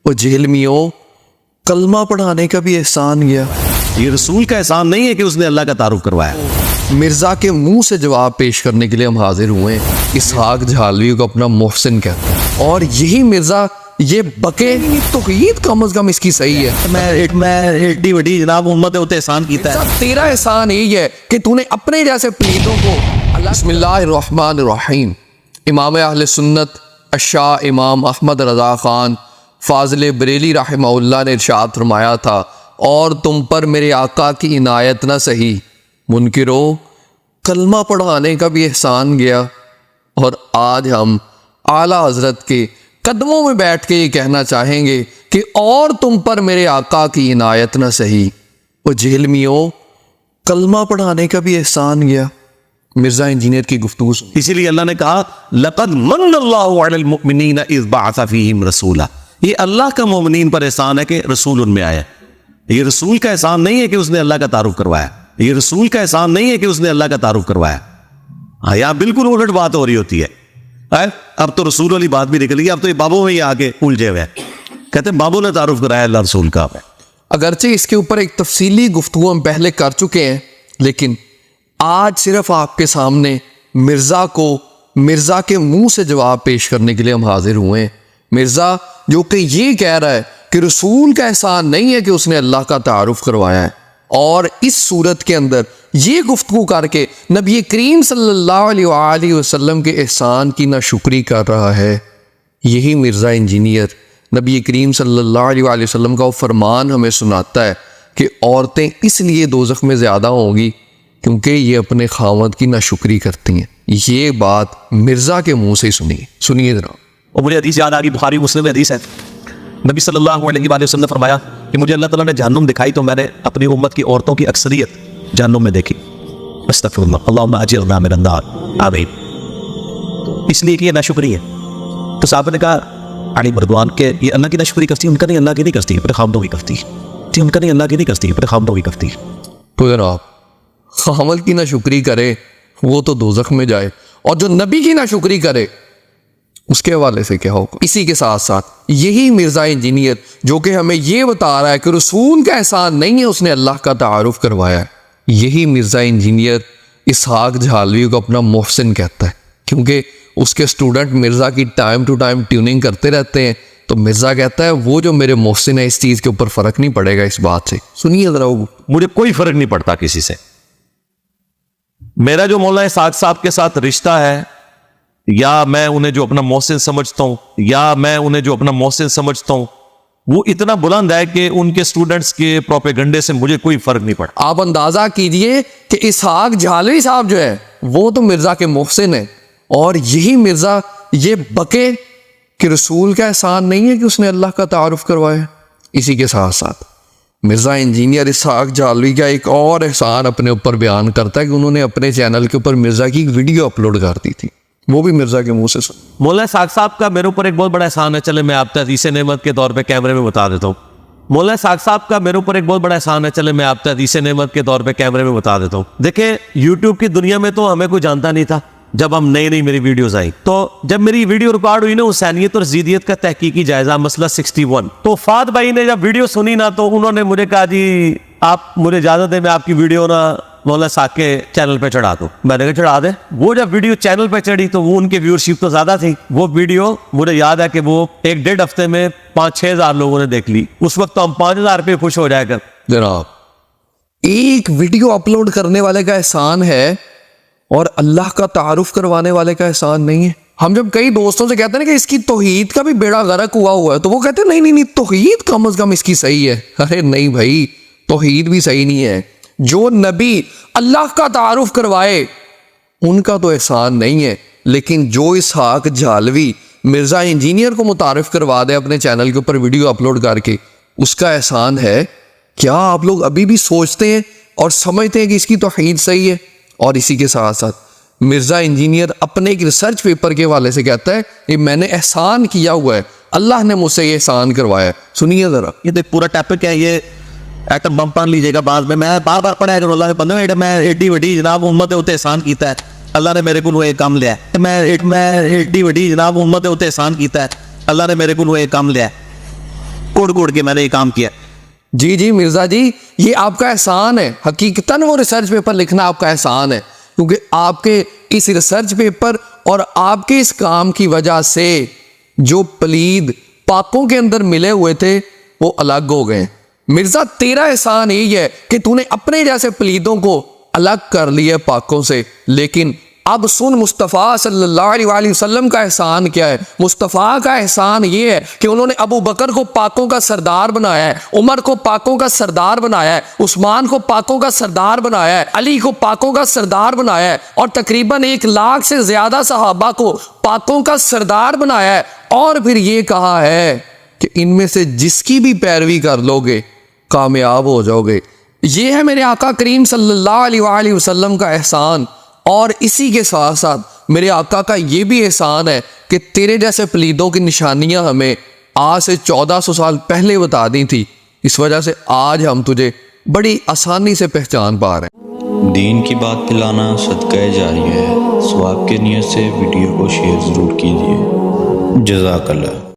وہ جہلمیوں کلمہ پڑھانے کا بھی احسان گیا. یہ رسول کا احسان نہیں ہے کہ اس نے اللہ کا تعارف کروایا. مرزا کے منہ سے جواب پیش کرنے کے لیے ہم حاضر ہوئے ہیں. اسحاق جھالوی کو اپنا محسن کہتے ہیں اور یہی مرزا یہ بکے توحید کم از کم اس کی صحیح ہے. میں ایڈی وڈی جناب امت تے احسان کیتا ہے. تیرا احسان یہی ہے کہ تو نے اپنے جیسے پلیتوں کو بسم اللہ الرحمن الرحیم. امام اہل سنت الشاہ امام احمد رضا خان فاضل بریلی رحمہ اللہ نے ارشاد فرمایا تھا اور تم پر میرے آقا کی عنایت نہ سہی منکرو کلمہ پڑھانے کا بھی احسان گیا. اور آج ہم اعلیٰ حضرت کے قدموں میں بیٹھ کے یہ کہنا چاہیں گے کہ اور تم پر میرے آقا کی عنایت نہ سہی. وہ جہلمیوں کلمہ پڑھانے کا بھی احسان گیا. مرزا انجینئر کی گفتگو سن. اسی لیے اللہ نے کہا لقد من اللہ علی المؤمنین اذ بعث فیہم رسولا. یہ اللہ کا مومنین پر احسان ہے کہ رسول ان میں آیا. یہ رسول کا احسان نہیں ہے کہ اس نے اللہ کا تعارف کروایا. یہ رسول کا احسان نہیں ہے کہ اس نے اللہ کا تعارف کروایا. ہاں یہاں بالکل الٹ بات ہو رہی ہوتی ہے. اب تو رسول والی بات بھی نکل گئی. اب تو یہ بابوں میں ہی آ کے الجھے ہوئے ہیں. کہتے ہیں بابوں نے تعارف کرایا اللہ رسول کا. اگرچہ اس کے اوپر ایک تفصیلی گفتگو ہم پہلے کر چکے ہیں لیکن آج صرف آپ کے سامنے مرزا کے منہ سے جواب پیش کرنے کے لیے ہم حاضر ہوئے ہیں. مرزا جو کہ یہ کہہ رہا ہے کہ رسول کا احسان نہیں ہے کہ اس نے اللہ کا تعارف کروایا ہے اور اس صورت کے اندر یہ گفتگو کر کے نبی کریم صلی اللہ علیہ وآلہ وسلم کے احسان کی ناشکری کر رہا ہے. یہی مرزا انجینئر نبی کریم صلی اللہ علیہ وآلہ وسلم کا وہ فرمان ہمیں سناتا ہے کہ عورتیں اس لیے دوزخ میں زیادہ ہوں گی کیونکہ یہ اپنے خاوند کی ناشکری کرتی ہیں. یہ بات مرزا کے منہ سے ہی سنیے ذرا. اور مجھے حدیث یاد آ گئی، بخاری مسلم میں حدیث ہے. نبی صلی اللہ علیہ وآلہ وسلم نے فرمایا کہ مجھے اللہ تعالیٰ نے جہنم دکھائی تو میں نے اپنی امت کی عورتوں کی اکثریت جہنم میں دیکھی. استغفر اللہ اللہم اجرنا من النار آمین. اس لیے کہ یہ ناشکری ہے. تو صحابہ نے کہا علی مردوان کہ یہ اللہ کی ناشکری کرتی ہے. ان کا نہیں اللہ کی نہیں کرتی، اپنے خامدوں کی کرتی ہے. جی ان کا نہیں اللہ کی نہیں کرتی، اپنے خامدوں کی کرتی ہے. تو جناب خامد کی ناشکری کرے وہ تو دوزخ میں جائے اور جو نبی کی ناشکری کرے اس کے حوالے سے کیا ہوگا. اسی کے ساتھ ساتھ یہی مرزا انجینئر جو کہ ہمیں یہ بتا رہا ہے کہ رسول کا احسان نہیں ہے اس نے اللہ کا تعارف کروایا ہے. یہی مرزا انجینئر اسحاق جھالوی کو اپنا محسن کہتا ہے کیونکہ اس کے اسٹوڈنٹ مرزا کی ٹائم ٹو ٹائم ٹیوننگ کرتے رہتے ہیں. تو مرزا کہتا ہے وہ جو میرے محسن ہے اس چیز کے اوپر فرق نہیں پڑے گا اس بات سے. سنیے ذرا. مجھے کوئی فرق نہیں پڑتا کسی سے. میرا جو مولانا اسحاق صاحب کے ساتھ رشتہ ہے یا میں انہیں جو اپنا محسن سمجھتا ہوں وہ اتنا بلند ہے کہ ان کے سٹوڈنٹس کے پروپیگنڈے سے مجھے کوئی فرق نہیں پڑتا. آپ اندازہ کیجئے کہ اسحاق جھالوی صاحب جو ہے وہ تو مرزا کے محسن ہیں اور یہی مرزا یہ بکے کہ رسول کا احسان نہیں ہے کہ اس نے اللہ کا تعارف کروایا. اسی کے ساتھ ساتھ مرزا انجینئر اسحاق جھالوی کا ایک اور احسان اپنے اوپر بیان کرتا ہے کہ انہوں نے اپنے چینل کے اوپر مرزا کی ایک ویڈیو اپلوڈ کر دی تھی. وہ بھی مرزا کے منہ سے سن. مولانا اسحاق صاحب کا میرے اوپر ایک بہت بڑا احسان ہے. چلے میں آپ حدیث نعمت کے طور پہ کیمرے میں بتا دیتا ہوں. مولانا اسحاق صاحب کا میرے اوپر ایک بہت بڑا احسان ہے. چلے میں آپ حدیث نعمت کے طور پہ کیمرے میں بتا دیتا ہوں. دیکھیں یوٹیوب کی دنیا میں تو ہمیں کوئی جانتا نہیں تھا. جب ہم نئی میری ویڈیوز آئی تو جب میری ویڈیو ریکارڈ ہوئی نا حسینیت اور زیدیت کا تحقیقی جائزہ مسئلہ 61 تو فات بھائی نے جب ویڈیو سنی نا تو انہوں نے مجھے کہا جی آپ مجھے اجازت دیں میں آپ کی ویڈیو نا مولانا اسحاق کے چینل پہ چڑھا دوں. میں نے کہا چڑھا دیں. وہ جب ویڈیو چینل پہ چڑھی تو وہ ان کی ویورشپ تو زیادہ تھی. وہ ویڈیو مجھے یاد ہے کہ وہ 1-1.5 ہفتے میں 5-6 ہزار لوگوں نے دیکھ لی. اس وقت تو ہم 5,000 پہ خوش ہو جائے کر. جناب ایک ویڈیو اپلوڈ کرنے والے کا احسان ہے اور اللہ کا تعارف کروانے والے کا احسان نہیں ہے. ہم جب کئی دوستوں سے کہتے ہیں کہ اس کی توحید کا بھی بیڑا غرق ہوا ہے تو وہ کہتے ہیں نہیں توحید کم از کم اس کی صحیح ہے. ارے نہیں بھائی توحید بھی صحیح نہیں ہے. جو نبی اللہ کا تعارف کروائے ان کا تو احسان نہیں ہے لیکن جو اسحاق جھالوی مرزا انجینئر کو متعارف کروا دے اپنے چینل کے اوپر ویڈیو اپلوڈ کر کے اس کا احسان ہے. کیا آپ لوگ ابھی بھی سوچتے ہیں اور سمجھتے ہیں کہ اس کی توحید صحیح ہے؟ اور اسی کے ساتھ ساتھ مرزا انجینئر اپنے ایک ریسرچ پیپر کے حوالے سے کہتا ہے کہ میں نے احسان کیا ہوا ہے، اللہ نے مجھ سے یہ احسان کروایا ہے. سنیے ذرا. یہ دیکھ پورا ٹاپک ہے. یہ ایٹم بم پڑھ لیجیے گا بعد میں بار بار پڑھا ہے اللہ نے میں ایڈی وڈی جناب امت اتنے احسان کیتا ہے اللہ نے میرے کو یہ کام لیا ہے. میں ایڈی وڈی جناب امت اتنے احسان کیتا ہے اللہ نے میرے کو یہ کام لیا ہے. کوڑ کوڑ کے میں نے یہ کام کیا. جی جی مرزا جی، یہ آپ کا احسان ہے. حقیقتاً وہ ریسرچ پیپر لکھنا آپ کا احسان ہے، کیونکہ آپ کے اس ریسرچ پیپر اور آپ کے اس کام کی وجہ سے جو پلید پاکوں کے اندر ملے ہوئے تھے وہ الگ ہو گئے. مرزا تیرا احسان یہی ہے کہ تو نے اپنے جیسے پلیدوں کو الگ کر لیا پاکوں سے. لیکن اب سن مصطفیٰ صلی اللہ علیہ وآلہ وسلم کا احسان کیا ہے. مصطفیٰ کا احسان یہ ہے کہ انہوں نے ابو بکر کو پاکوں کا سردار بنایا ہے، عمر کو پاکوں کا سردار بنایا ہے، عثمان کو پاکوں کا سردار بنایا ہے، علی کو پاکوں کا سردار بنایا ہے، اور تقریباً 1 لاکھ سے زیادہ صحابہ کو پاکوں کا سردار بنایا ہے. اور پھر یہ کہا ہے کہ ان میں سے جس کی بھی پیروی کر لو گے کامیاب ہو جاؤ گے. یہ ہے میرے آقا کریم صلی اللہ علیہ وآلہ وسلم کا احسان. اور اسی کے ساتھ ساتھ میرے آقا کا یہ بھی احسان ہے کہ تیرے جیسے پلیدوں کی نشانیاں ہمیں آج سے 1400 سال پہلے بتا دی تھی. اس وجہ سے آج ہم تجھے بڑی آسانی سے پہچان پا رہے ہیں. دین کی بات پھیلانا صدقہ جاریہ ہے. ثواب کے نیت سے ویڈیو کو شیئر ضرور کیجیے. جزاک اللہ.